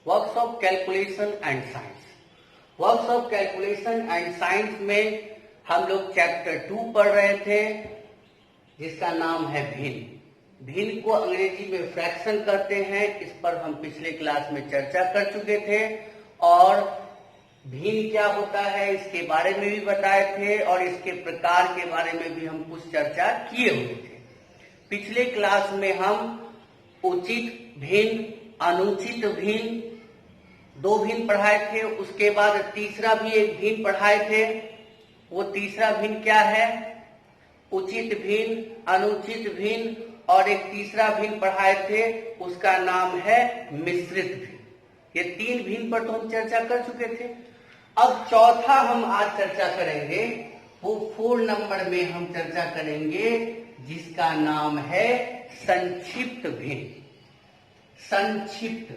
Works of calculation and science. Works of calculation and science में हम लोग chapter 2 पढ़ रहे थे, जिसका नाम है भिन्न। भिन्न को अंग्रेजी में फ्रैक्शन करते हैं। इस पर हम पिछले क्लास में चर्चा कर चुके थे और भिन्न क्या होता है इसके बारे में भी बताए थे और इसके प्रकार के बारे में भी हम कुछ चर्चा किए हुए थे। पिछले क्लास में हम उचित भिन्न, अनुचित भिन्न, 2 भिन्न पढ़ाए थे। उसके बाद तीसरा भी एक भिन्न पढ़ाए थे। वो तीसरा भिन्न क्या है? उचित भिन्न, अनुचित भिन्न और एक तीसरा भिन्न पढ़ाए थे, उसका नाम है मिश्रित भिन्न। ये 3 भिन्न पर तो हम चर्चा कर चुके थे। अब चौथा हम आज चर्चा करेंगे, वो 4 नंबर में हम चर्चा करेंगे, जिसका नाम है संक्षिप्त भिन्न। संक्षिप्त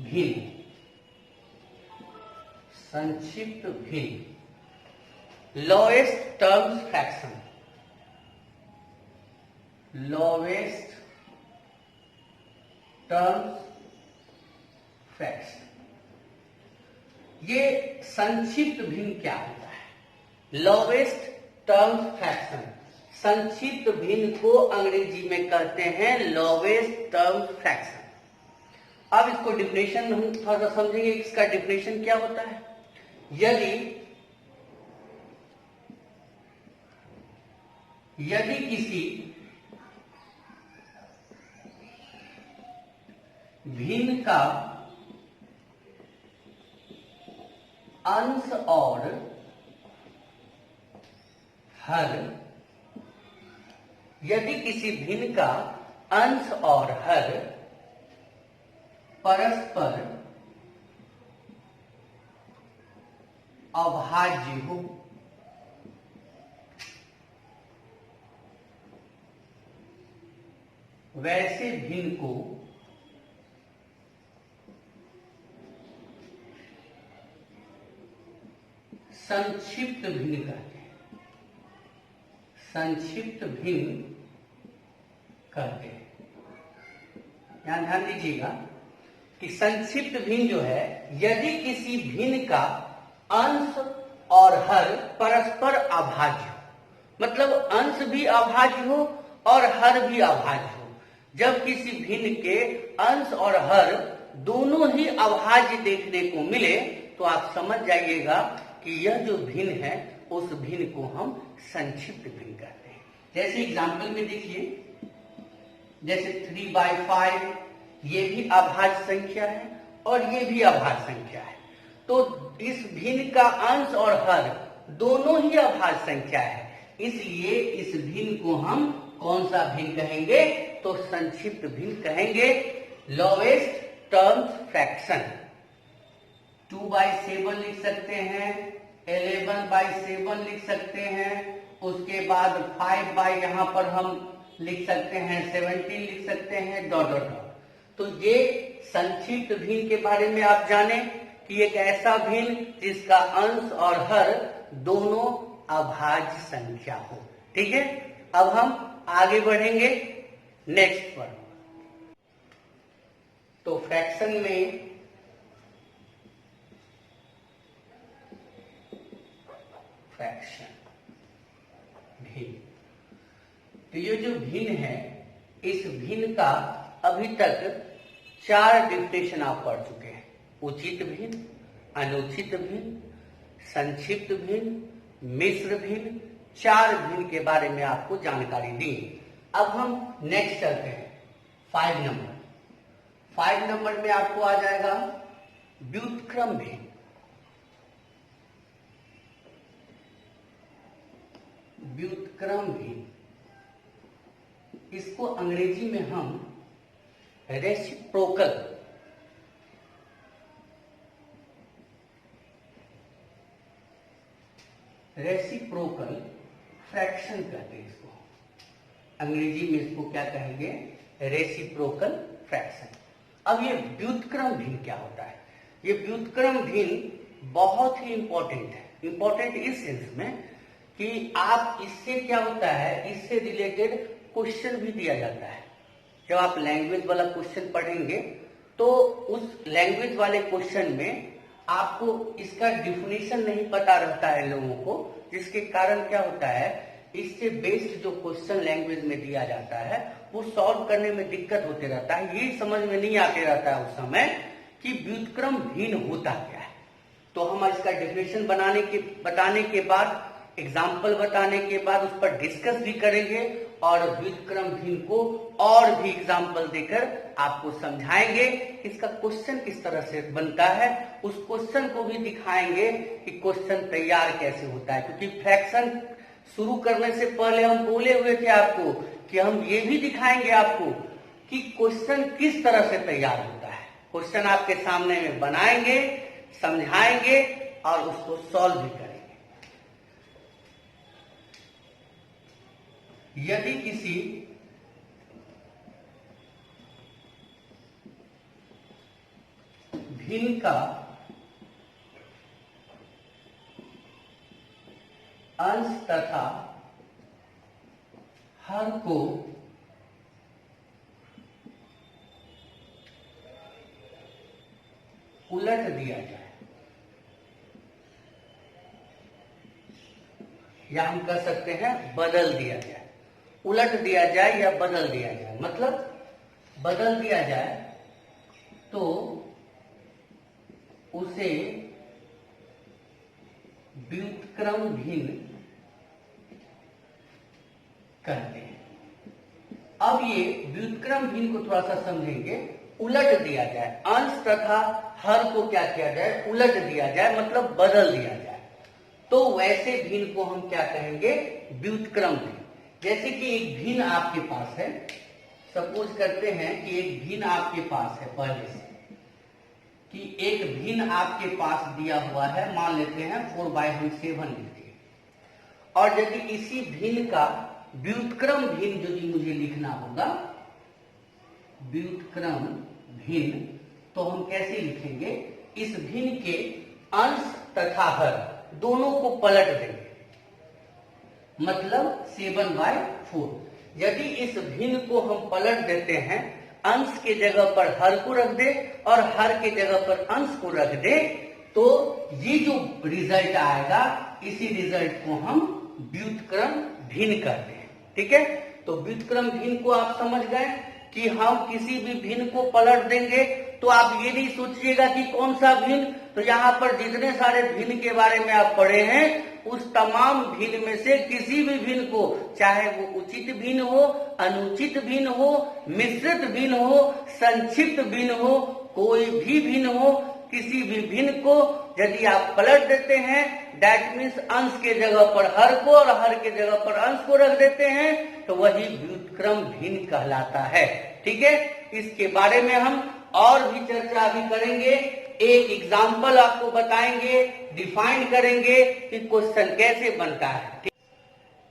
भिन्न, संक्षिप्त भिन्न। Lowest terms fraction, lowest terms fraction. ये संक्षिप्त भिन्न क्या होता है? Lowest terms fraction. संक्षिप्त भिन्न को अंग्रेजी में कहते हैं लोएस्ट टर्म्स फ्रैक्शन। अब इसको डिफिनेशन हम थोड़ा सा समझेंगे, इसका डिफिनेशन क्या होता है। यदि किसी भिन्न का अंश और हर, यदि किसी भिन्न का अंश और हर परस्पर अभाज्य हो, वैसे भिन्न को संक्षिप्त भिन्न कहते हैं। संक्षिप्त भिन्न कहते हैं। यहां ध्यान दीजिएगा कि संक्षिप्त भिन्न जो है, यदि किसी भिन्न का अंश और हर परस्पर अभाज्य हो, मतलब अंश भी अभाज्य हो और हर भी अभाज्य हो। जब किसी भिन्न के अंश और हर दोनों ही अभाज्य देखने को मिले, तो आप समझ जाइएगा कि यह जो भिन्न है, उस भिन्न को हम संक्षिप्त भिन्न कहते हैं। जैसे एग्जाम्पल में देखिए, जैसे 3/5 ये भी अभाज्य संख्या है और ये भी अभाज्य संख्या है। तो इस भिन्न का अंश और हर दोनों ही अभाज्य संख्या है, इसलिए इस भिन्न को हम कौन सा भिन्न कहेंगे? तो संक्षिप्त भिन्न कहेंगे। लोएस्ट टर्म्स फ्रैक्शन 2/7 लिख सकते हैं, 11/7 लिख सकते हैं, उसके बाद 5 यहां पर हम लिख सकते हैं, 17 लिख सकते हैं, डॉट डॉट डॉट। तो ये संक्षिप्त भिन्न के बारे में आप जाने कि एक ऐसा भिन्न जिसका अंश और हर दोनों अभाज्य संख्या हो। ठीक है, अब हम आगे बढ़ेंगे नेक्स्ट पर। तो फ्रैक्शन में फ्रैक्शन भिन्न, तो ये जो भिन्न है, इस भिन्न का अभी तक 4 डिफिनेशन आप पढ़ चुके हैं। उचित भिन्न, अनुचित भिन्न, संक्षिप्त भिन्न, मिश्र भिन्न, 4 भिन्न के बारे में आपको जानकारी दी। अब हम नेक्स्ट चलते हैं 5 नंबर। 5 नंबर में आपको आ जाएगा व्युत्क्रम भिन्न। व्युत्क्रम भिन्न, इसको अंग्रेजी में हम रेसिप्रोकल फ्रैक्शन कहते हैं। इसको अंग्रेजी में इसको क्या कहेंगे? Reciprocal fraction. अब ये व्युत्क्रम भिन्न क्या होता है? ये व्युत्क्रम भिन्न बहुत ही इंपॉर्टेंट है। इंपॉर्टेंट इस सेंस में कि आप इससे क्या होता है, इससे रिलेटेड क्वेश्चन भी दिया जाता है। जब आप लैंग्वेज वाला क्वेश्चन पढ़ेंगे तो उस लैंग्वेज वाले क्वेश्चन में आपको इसका डिफिनेशन नहीं पता रहता है लोगों को, जिसके कारण क्या होता है, इससे बेस्ड जो क्वेश्चन लैंग्वेज में दिया जाता है वो सॉल्व करने में दिक्कत होते रहता है। ये समझ में नहीं आते रहता है उस समय कि व्युत्क्रम भिन्न होता क्या है। तो हम इसका डेफिनेशन बताने के बाद, एग्जाम्पल बताने के बाद उस पर डिस्कस भी करेंगे और व्युत्क्रम भिन्न को और भी एग्जाम्पल देकर आपको समझाएंगे इसका क्वेश्चन किस तरह से बनता है। उस क्वेश्चन को भी दिखाएंगे कि क्वेश्चन तैयार कैसे होता है, क्योंकि फ्रैक्शन शुरू करने से पहले हम बोले हुए थे आपको कि हम ये भी दिखाएंगे आपको कि क्वेश्चन किस तरह से तैयार होता है। क्वेश्चन आपके सामने में बनाएंगे, समझाएंगे और उसको सॉल्व भी करेंगे। यदि किसी भिन्न का अंश तथा हर को उलट दिया जाए, या हम कह सकते हैं बदल दिया जाए। उलट दिया जाए या बदल दिया जाए, मतलब बदल दिया जाए तो उसे व्युत्क्रम भिन्न कहते हैं। अब ये व्युत्क्रम भिन्न को थोड़ा सा समझेंगे। उलट दिया जाए, अंश तथा हर को क्या किया जाए, उलट दिया जाए, मतलब बदल दिया जाए, तो वैसे भिन्न को हम क्या कहेंगे, व्युत्क्रम भिन्न। जैसे कि एक भिन्न आपके पास है, सपोज करते हैं कि एक भिन्न आपके पास है, पहले से कि एक भिन्न आपके पास दिया हुआ है, मान लेते हैं 4/7 लेते हैं, और यदि इसी भिन्न का व्युत्क्रम भिन्न यदि मुझे लिखना होगा, व्युत्क्रम भिन्न, तो हम कैसे लिखेंगे, इस भिन्न के अंश तथा हर दोनों को पलट देंगे, मतलब 7/4। यदि इस भिन्न को हम पलट देते हैं, अंश के जगह पर हर को रख दे और हर के जगह पर अंश को रख दे, तो ये जो रिजल्ट आएगा, इसी रिजल्ट को हम व्युत्क्रम भिन्न कहते हैं। ठीक है, तो व्युत्क्रम भिन्न को आप समझ गए कि हम किसी भी भिन्न को पलट देंगे, तो आप ये नहीं सोचिएगा कि कौन सा भिन्न, तो यहाँ पर जितने सारे भिन्न के बारे में आप पढ़े हैं, उस तमाम भिन्न में से किसी भी भिन्न को, चाहे वो उचित भिन्न हो, अनुचित भिन्न हो, मिश्रित भिन्न हो, संक्षिप्त भिन्न हो, कोई भी भिन्न हो, किसी भी भिन्न को यदि आप पलट देते हैं, दैट मीन्स अंश के जगह पर हर को और हर के जगह पर अंश को रख देते हैं, तो वही व्युत्क्रम भिन्न कहलाता है। ठीक है, इसके बारे में हम और भी चर्चा अभी करेंगे, एक एग्जाम्पल आपको बताएंगे, डिफाइन करेंगे कि क्वेश्चन कैसे बनता है।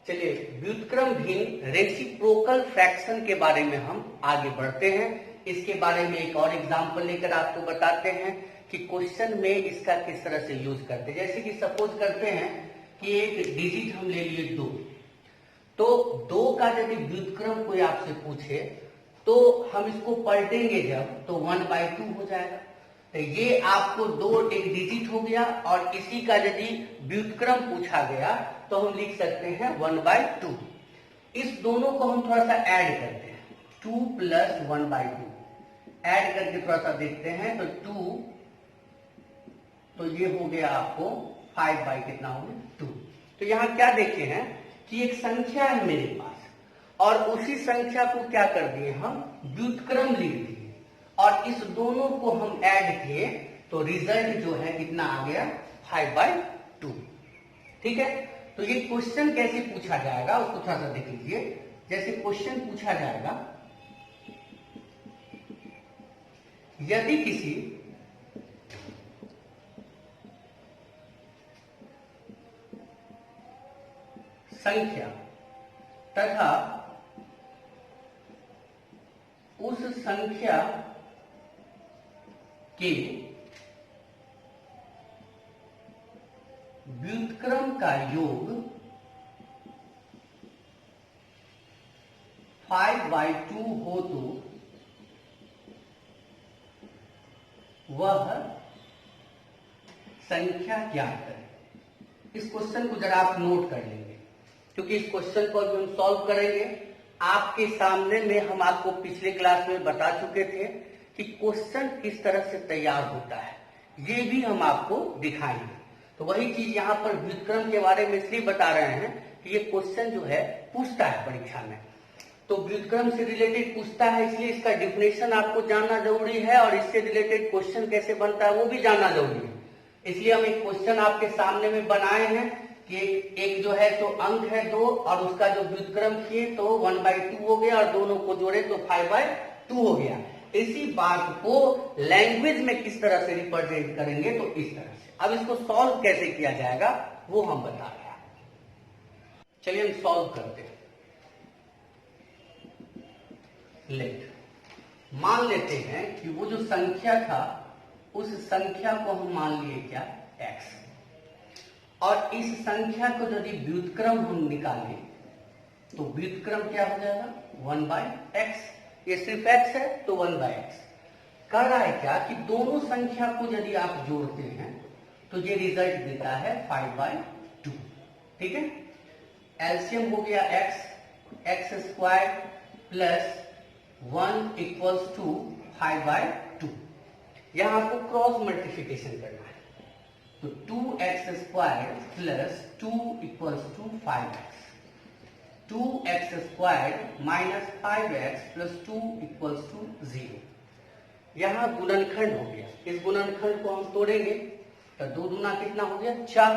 चलिए, व्युत्क्रम भिन्न रेसिप्रोकल फ्रैक्शन के बारे में हम आगे बढ़ते हैं। इसके बारे में एक और एग्जाम्पल लेकर आपको बताते हैं कि क्वेश्चन में इसका किस तरह से यूज करते हैं। जैसे कि सपोज करते हैं कि एक डिजिट हम ले लिए 2, तो 2 का यदि व्युत्क्रम कोई आपसे पूछे तो हम इसको पलटेंगे जब, तो 1/2 हो जाएगा। तो ये आपको 2 एक डिजिट हो गया, और इसी का यदि व्युत्क्रम पूछा गया तो हम लिख सकते हैं 1/2। इस दोनों को हम थोड़ा सा ऐड करते हैं, 2 + 1/2 ऐड करके थोड़ा सा देखते हैं, तो 2, तो ये हो गया आपको 5 कितना हो गया 2। तो यहाँ क्या देखे हैं कि एक संख्या है मेरे पास, और उसी संख्या को क्या कर दिए हम, व्युत्क्रम लिख दिए, और इस दोनों को हम ऐड किए, तो रिजल्ट जो है कितना आ गया, 5/2। ठीक है, तो ये क्वेश्चन कैसे पूछा जाएगा उसको थोड़ा सा देख लीजिए। जैसे क्वेश्चन पूछा जाएगा, यदि किसी संख्या तथा उस संख्या के व्युत्क्रम का योग 5/2 हो तो वह संख्या ज्ञात करें। इस क्वेश्चन को जरा आप नोट कर लेंगे, क्योंकि इस क्वेश्चन को अभी हम सॉल्व करेंगे। आपके सामने में हम आपको पिछले क्लास में बता चुके थे कि क्वेश्चन किस तरह से तैयार होता है, ये भी हम आपको दिखाएंगे। तो वही चीज यहाँ पर व्युत्क्रम के बारे में इसलिए बता रहे हैं कि ये क्वेश्चन जो है पूछता है परीक्षा में, तो व्युत्क्रम से रिलेटेड पूछता है, इसलिए इसका डिफिनेशन आपको जानना जरूरी है और इससे रिलेटेड क्वेश्चन कैसे बनता है वो भी जानना जरूरी है। इसलिए हम एक क्वेश्चन आपके सामने में बनाए हैं कि एक जो है तो अंक है 2 और उसका जो व्युत्क्रम किए तो 1/2 हो गया और दोनों को जोड़े तो 5/2 हो गया। इसी बात को लैंग्वेज में किस तरह से रिप्रेजेंट करेंगे, तो इस तरह से। अब इसको सॉल्व कैसे किया जाएगा वो हम बता रहे हैं। चलिए हम सॉल्व करते हैं। लेट मान लेते हैं कि वो जो संख्या था उस संख्या को हम मान लिए क्या, x, और इस संख्या को यदि व्युत्क्रम हम निकालें तो व्युत्क्रम क्या हो जाएगा 1/x। ये सिर्फ x है तो 1/x। कह रहा है क्या कि दोनों संख्या को यदि आप जोड़ते हैं तो ये रिजल्ट देता है 5/2। ठीक है, एलसीएम हो गया x² प्लस 1 इक्वल्स टू 5/2। यहां आपको क्रॉस मल्टीप्लिकेशन करना है, तो 2x² plus 2 equals to 5x, 2x² minus 5x plus 2 equals to 0। यहां गुणनखंड हो गया, इस गुणनखंड को हम तोड़ेंगे तो 2 दूना कितना हो गया 4,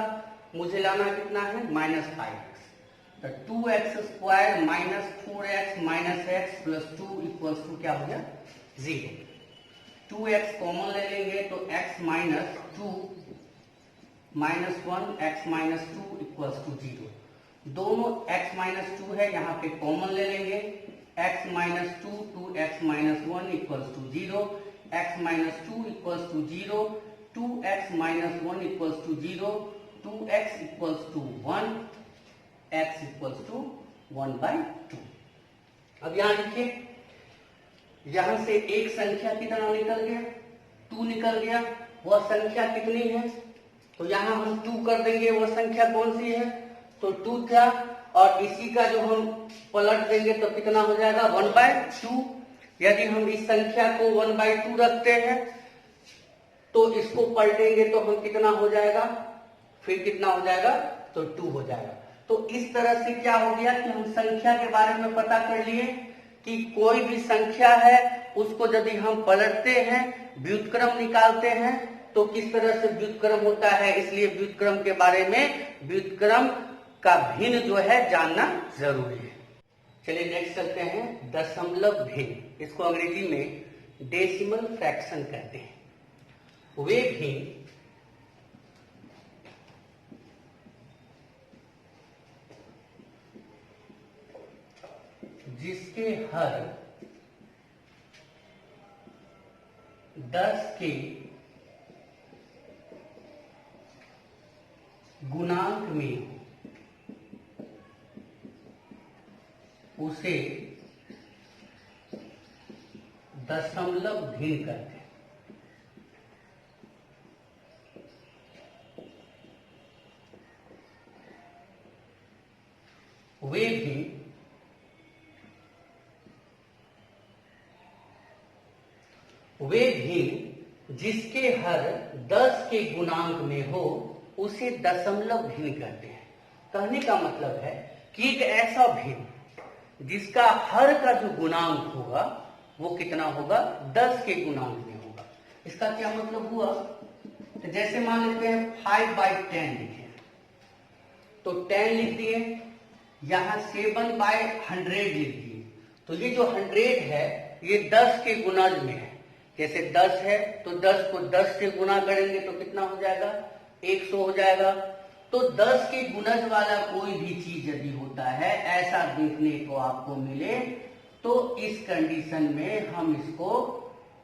मुझे लाना कितना है -5x, तो 2x² minus 4x minus x plus 2 equals to क्या हो गया 0। 2x कॉमन ले लेंगे तो x minus 2 minus 1 x minus 2 equals to 0। दोनों x माइनस 2 है, यहाँ पे कॉमन ले लेंगे, x minus 2 2x minus 1 equals to 0, x minus 2 equals to 0, 2x minus 1 equals to 0, 2x equals to 1, x equals to 1/2। अब यहां लिखिए, यहां से एक संख्या कितना निकल गया 2 निकल गया। वह संख्या कितनी है, तो यहां हम 2 कर देंगे। वह संख्या कौन सी है, तो 2 था, और इसी का जो हम पलट देंगे तो कितना हो जाएगा 1/2। यदि हम इस संख्या को 1/2 रखते हैं तो इसको पलटेंगे तो हम कितना हो जाएगा, फिर कितना हो जाएगा, तो 2 हो जाएगा। तो इस तरह से क्या हो गया कि हम संख्या के बारे में पता कर लिए कि कोई भी संख्या है उसको यदि हम पलटते हैं, व्युत्क्रम निकालते हैं तो किस तरह से व्युत्क्रम होता है। इसलिए व्युत्क्रम के बारे में, व्युत्क्रम का भिन्न जो है जानना जरूरी है। चलिए नेक्स्ट चलते हैं, दशमलव भिन्न। इसको अंग्रेजी में डेसिमल फ्रैक्शन कहते हैं। वे भिन्न जिसके हर 10 के गुणांक में उसे दशमलव भिन्न कहते हैं। वे भिन्न जिसके हर 10 के गुणांक में हो उसे दशमलव भिन्न कहते हैं। कहने का मतलब है कि एक ऐसा भिन्न जिसका हर का जो गुणांक होगा वो कितना होगा, 10 के गुणांक में होगा। इसका क्या मतलब हुआ, तो जैसे मान लेते हैं 5/10 लिखे, तो 10 लिख दिए, यहां 7/100 लिख दिए, तो ये जो 100 है ये 10 के गुणज में है। जैसे 10 है तो 10 को 10 से गुना करेंगे तो कितना हो जाएगा, 100 हो जाएगा। तो 10 के गुणज वाला कोई भी चीज यदि होता है, ऐसा देखने को आपको मिले, तो इस कंडीशन में हम इसको,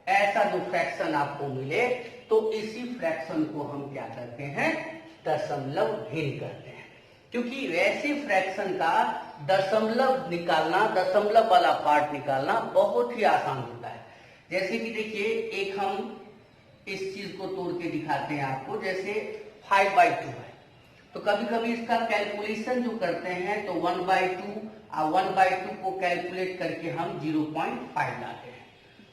ऐसा जो फ्रैक्शन आपको मिले तो इसी फ्रैक्शन को हम क्या करते हैं, दशमलव भिन्न करते हैं। क्योंकि वैसे फ्रैक्शन का दशमलव निकालना, दशमलव वाला पार्ट निकालना बहुत ही आसान होता है। जैसे कि देखिए, एक हम इस चीज को तोड़ के दिखाते हैं आपको। जैसे 5/2 है, तो कभी कभी इसका कैलकुलेशन जो करते हैं तो 1/2 और 1/2 को कैलकुलेट करके हम 0.5 लाते हैं।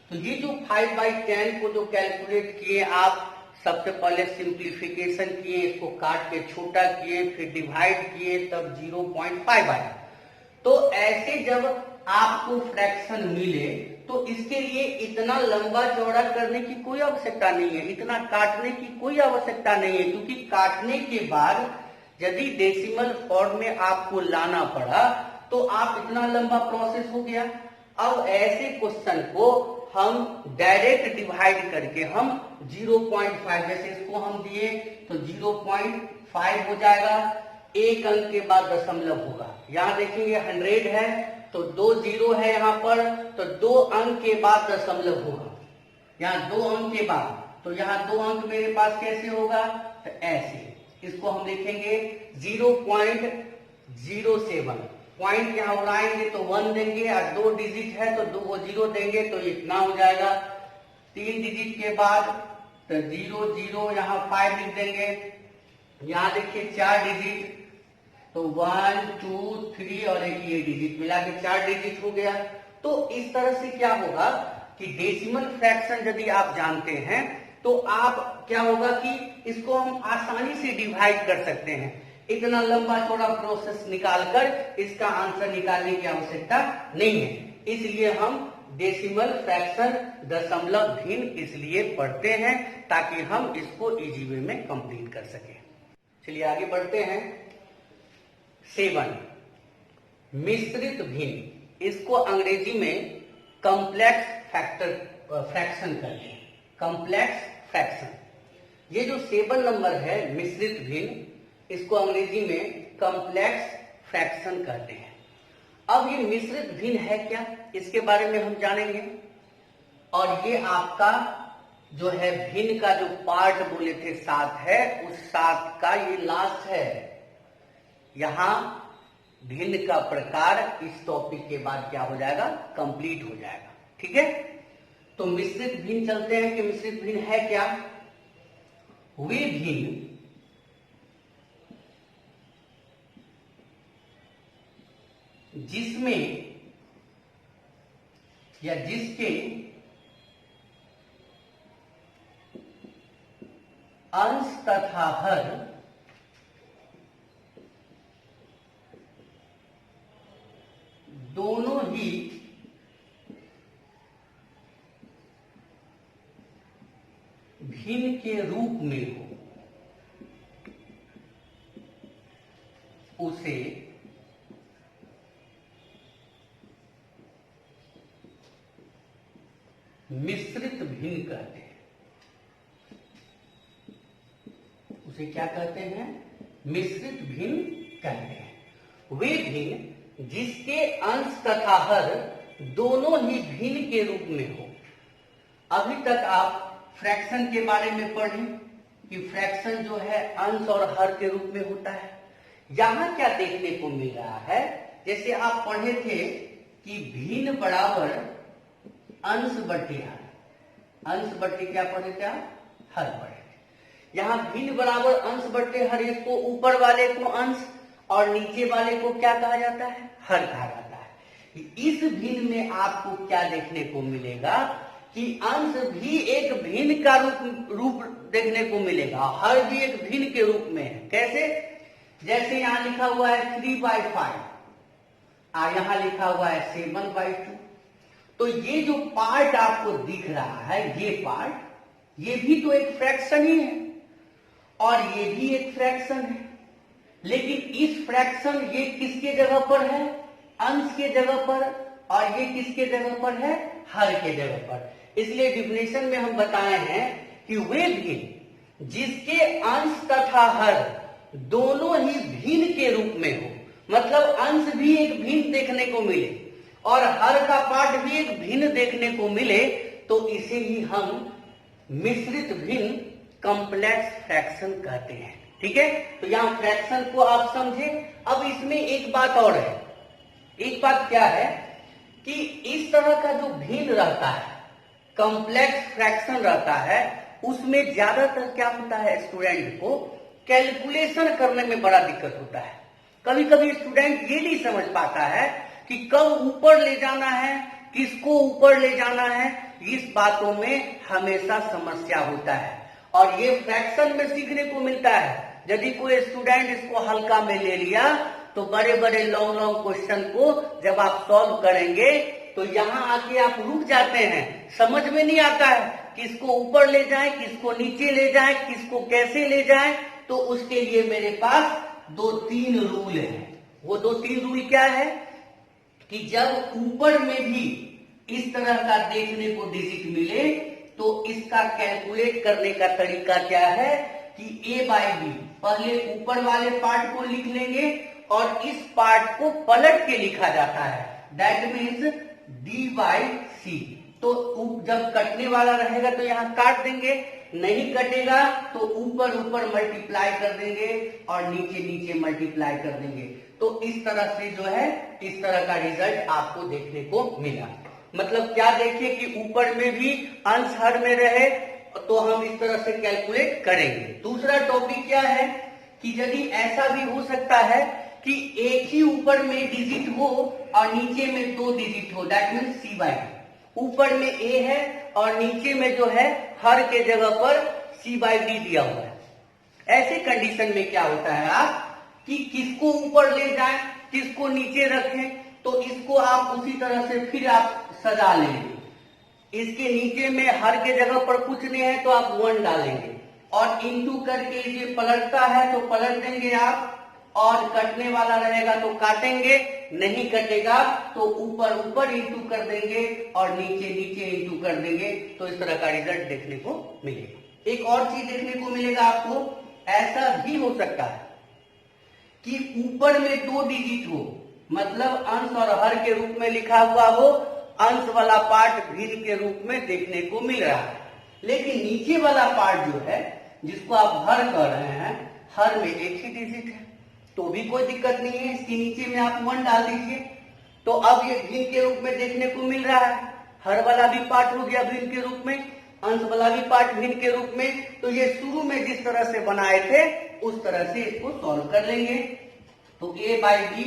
तो ये जो 5/10 को जो कैलकुलेट किए आप, सबसे पहले सिंप्लीफिकेशन किए, इसको काट के छोटा किए, फिर डिवाइड किए, तब 0.5 आया। तो ऐसे जब आपको फ्रैक्शन मिले तो इसके लिए इतना लंबा चौड़ा करने की कोई आवश्यकता नहीं है, इतना काटने की कोई आवश्यकता नहीं है, क्योंकि काटने के बाद यदि डेसिमल फॉर्म में आपको लाना पड़ा तो आप इतना लंबा प्रोसेस हो गया। अब ऐसे क्वेश्चन को हम डायरेक्ट डिवाइड करके हम 0.5, जैसे इसको हम दिए तो 0.5 हो जाएगा। एक अंक के बाद दशमलव होगा। यहाँ देखेंगे 100 है तो 2 जीरो है यहाँ पर, तो 2 अंक के बाद दशमलव होगा। यहाँ 2 अंक के बाद, तो यहाँ 2 अंक मेरे पास कैसे होगा, तो ऐसे इसको हम लिखेंगे 0.07। पॉइंट यहाँ उड़ाएंगे तो 1 देंगे, और 2 डिजिट है तो 2 0 देंगे, तो इतना हो जाएगा। 3 डिजिट के बाद तो 0 0, यहाँ 5 लिख देंगे। यहाँ देखिए 4 डिजिट, तो 1 2 3 और एक ये डिजिट मिला के 4 डिजिट हो गया। तो इस तरह से क्या होगा कि डेसिमल फ्रैक्शन यदि आप जानते हैं तो आप क्या होगा कि इसको हम आसानी से डिवाइड कर सकते हैं। इतना लंबा चौड़ा प्रोसेस निकालकर इसका आंसर निकालने की आवश्यकता नहीं है। इसलिए हम डेसिमल फ्रैक्शन, दशमलव भिन्न इसलिए पढ़ते हैं ताकि हम इसको इजी वे में कंप्लीट कर सकें। चलिए आगे बढ़ते हैं। 7 मिश्रित भिन्न, इसको अंग्रेजी में कॉम्प्लेक्स फ्रैक्शन कहते हैं। कॉम्प्लेक्स फ्रैक्शन, ये जो 7 नंबर है मिश्रित भिन्न, इसको अंग्रेजी में कॉम्प्लेक्स फ्रैक्शन कहते हैं। अब ये मिश्रित भिन्न है क्या, इसके बारे में हम जानेंगे। और ये आपका जो है भिन्न का जो पार्ट बोले थे 7 है, उस 7 का ये लास्ट है। यहां भिन्न का प्रकार इस टॉपिक के बाद क्या हो जाएगा, कंप्लीट हो जाएगा। ठीक है, तो मिश्रित भिन्न चलते हैं कि मिश्रित भिन्न है क्या। वे भिन्न जिसमें या जिसके अंश तथा हर दोनों ही भिन्न के रूप में हो, उसे मिश्रित भिन्न कहते हैं। उसे क्या कहते हैं, मिश्रित भिन्न कहते हैं। वे भिन्न जिसके अंश तथा हर दोनों ही भिन्न के रूप में हो। अभी तक आप फ्रैक्शन के बारे में पढ़े कि फ्रैक्शन जो है अंश और हर के रूप में होता है। यहां क्या देखने को मिल रहा है, जैसे आप पढ़े थे कि भिन्न बराबर अंश बटे हर। अंश बटे क्या पढ़े थे आप, हर पढ़े थे। यहां भिन्न बराबर अंश बटे हर, इसको ऊपर वाले को अंश और नीचे वाले को क्या कहा जाता है, हर कहा जाता है। इस भिन्न में आपको क्या देखने को मिलेगा कि अंश भी एक भिन्न का रूप देखने को मिलेगा, हर भी एक भिन्न के रूप में है। कैसे, जैसे यहां लिखा हुआ है 3/5 और यहां लिखा हुआ है 7/2। तो ये जो पार्ट आपको दिख रहा है, ये पार्ट, ये भी तो एक फ्रैक्शन ही है और ये भी एक फ्रैक्शन है। लेकिन इस फ्रैक्शन ये किसके जगह पर है, अंश के जगह पर, और ये किसके जगह पर है, हर के जगह पर। इसलिए डिफिनेशन में हम बताए हैं कि वे भिन्न जिसके अंश तथा हर दोनों ही भिन्न के रूप में हो, मतलब अंश भी एक भिन्न देखने को मिले और हर का पार्ट भी एक भिन्न देखने को मिले, तो इसे ही हम मिश्रित भिन्न कॉम्प्लेक्स फ्रैक्शन कहते हैं। ठीक है, तो यहाँ फ्रैक्शन को आप समझे। अब इसमें एक बात और है, एक बात क्या है कि इस तरह का जो भिन्न रहता है, कॉम्प्लेक्स फ्रैक्शन रहता है, उसमें ज्यादातर क्या होता है, स्टूडेंट को कैलकुलेशन करने में बड़ा दिक्कत होता है। कभी कभी स्टूडेंट ये नहीं समझ पाता है कि कब ऊपर ले जाना है, किसको ऊपर ले जाना है, इस बातों में हमेशा समस्या होता है। और ये फ्रैक्शन में सीखने को मिलता है। यदि कोई स्टूडेंट इसको हल्का में ले लिया तो बड़े बड़े लॉन्ग लॉन्ग क्वेश्चन को जब आप सॉल्व करेंगे तो यहाँ आके आप रुक जाते हैं, समझ में नहीं आता है किसको ऊपर ले जाए, किसको नीचे ले जाए, किसको कैसे ले जाए। तो उसके लिए मेरे पास 2-3 रूल है। वो 2-3 रूल क्या है कि जब ऊपर में भी इस तरह का देखने को डिजिट मिले तो इसका कैलकुलेट करने का तरीका क्या है कि A/B, पहले ऊपर वाले पार्ट को लिख लेंगे और इस पार्ट को पलट के लिखा जाता है, दैट मीन्स D/C। तो जब कटने वाला रहेगा तो यहाँ काट देंगे, नहीं कटेगा तो ऊपर ऊपर मल्टीप्लाई कर देंगे और नीचे नीचे मल्टीप्लाई कर देंगे। तो इस तरह से जो है इस तरह का रिजल्ट आपको देखने को मिला। मतलब क्या देखिए कि ऊपर में भी अंश हर में रहे तो हम इस तरह से कैलकुलेट करेंगे। दूसरा टॉपिक क्या है कि यदि ऐसा भी हो सकता है कि एक ही ऊपर में डिजिट हो और नीचे में 2 डिजिट हो, दैट मीन्स C/D। ऊपर में A है और नीचे में जो है हर के जगह पर C/D दिया हुआ है। ऐसे कंडीशन में क्या होता है आप कि किसको ऊपर ले जाएं, किसको नीचे रखें, तो इसको आप उसी तरह से फिर आप सजा लेंगे। इसके नीचे में हर के जगह पर कुछ नहीं है तो आप 1 डालेंगे और इंटू करके ये पलटता है तो पलट देंगे आप, और कटने वाला रहेगा तो काटेंगे, नहीं कटेगा तो ऊपर ऊपर इंटू कर देंगे और नीचे नीचे इंटू कर देंगे। तो इस तरह का रिजल्ट देखने को मिलेगा। एक और चीज देखने को मिलेगा आपको, ऐसा भी हो सकता है कि ऊपर में 2 डिजिट हो, मतलब अंश और हर के रूप में लिखा हुआ हो, अंश वाला पार्ट भिन्न के रूप में देखने को मिल रहा है, लेकिन नीचे वाला पार्ट जो है जिसको आप हर कह रहे हैं, हर में एक ही डिजिट है तो भी कोई दिक्कत नहीं है, इसके नीचे में आप 1 डाल दीजिए। तो अब ये भिन्न के रूप में देखने को मिल रहा है, हर वाला भी पार्ट हो गया भिन्न के रूप में, अंश वाला भी पार्ट भिन्न के रूप में। तो ये शुरू में जिस तरह से बनाए थे उस तरह से इसको सॉल्व कर लेंगे। तो A/B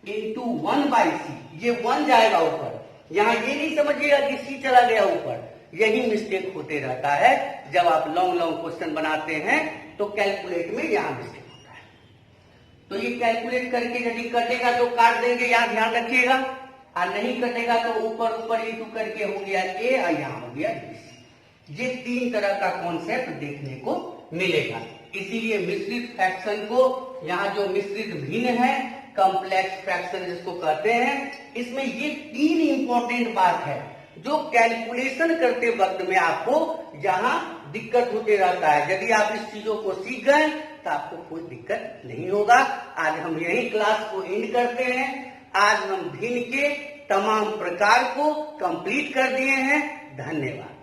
इंटू 1/C, ये 1 जाएगा ऊपर, यहाँ ये नहीं समझिएगा कि C चला गया ऊपर। यही मिस्टेक होते रहता है जब आप लॉन्ग लॉन्ग क्वेश्चन बनाते हैं तो कैलकुलेट में यहाँ मिस्टेक होता है। तो ये कैलकुलेट करके यदि कटेगा तो काट देंगे, यहाँ ध्यान रखिएगा, और नहीं कटेगा तो ऊपर ऊपर इंटू करके हो गया A और यहाँ हो गया B। ये 3 तरह का कॉन्सेप्ट देखने को मिलेगा। इसीलिए मिश्रित फ्रैक्शन को, यहाँ जो मिश्रित भिन्न है, कॉम्प्लेक्स फ्रैक्शन जिसको कहते हैं, इसमें ये 3 इंपॉर्टेंट बात है जो कैलकुलेशन करते वक्त में आपको यहाँ दिक्कत होते रहता है। यदि आप इस चीजों को सीख गए तो आपको कोई दिक्कत नहीं होगा। आज हम यही क्लास को एंड करते हैं। आज हम भिन्न के तमाम प्रकार को कंप्लीट कर दिए हैं। धन्यवाद।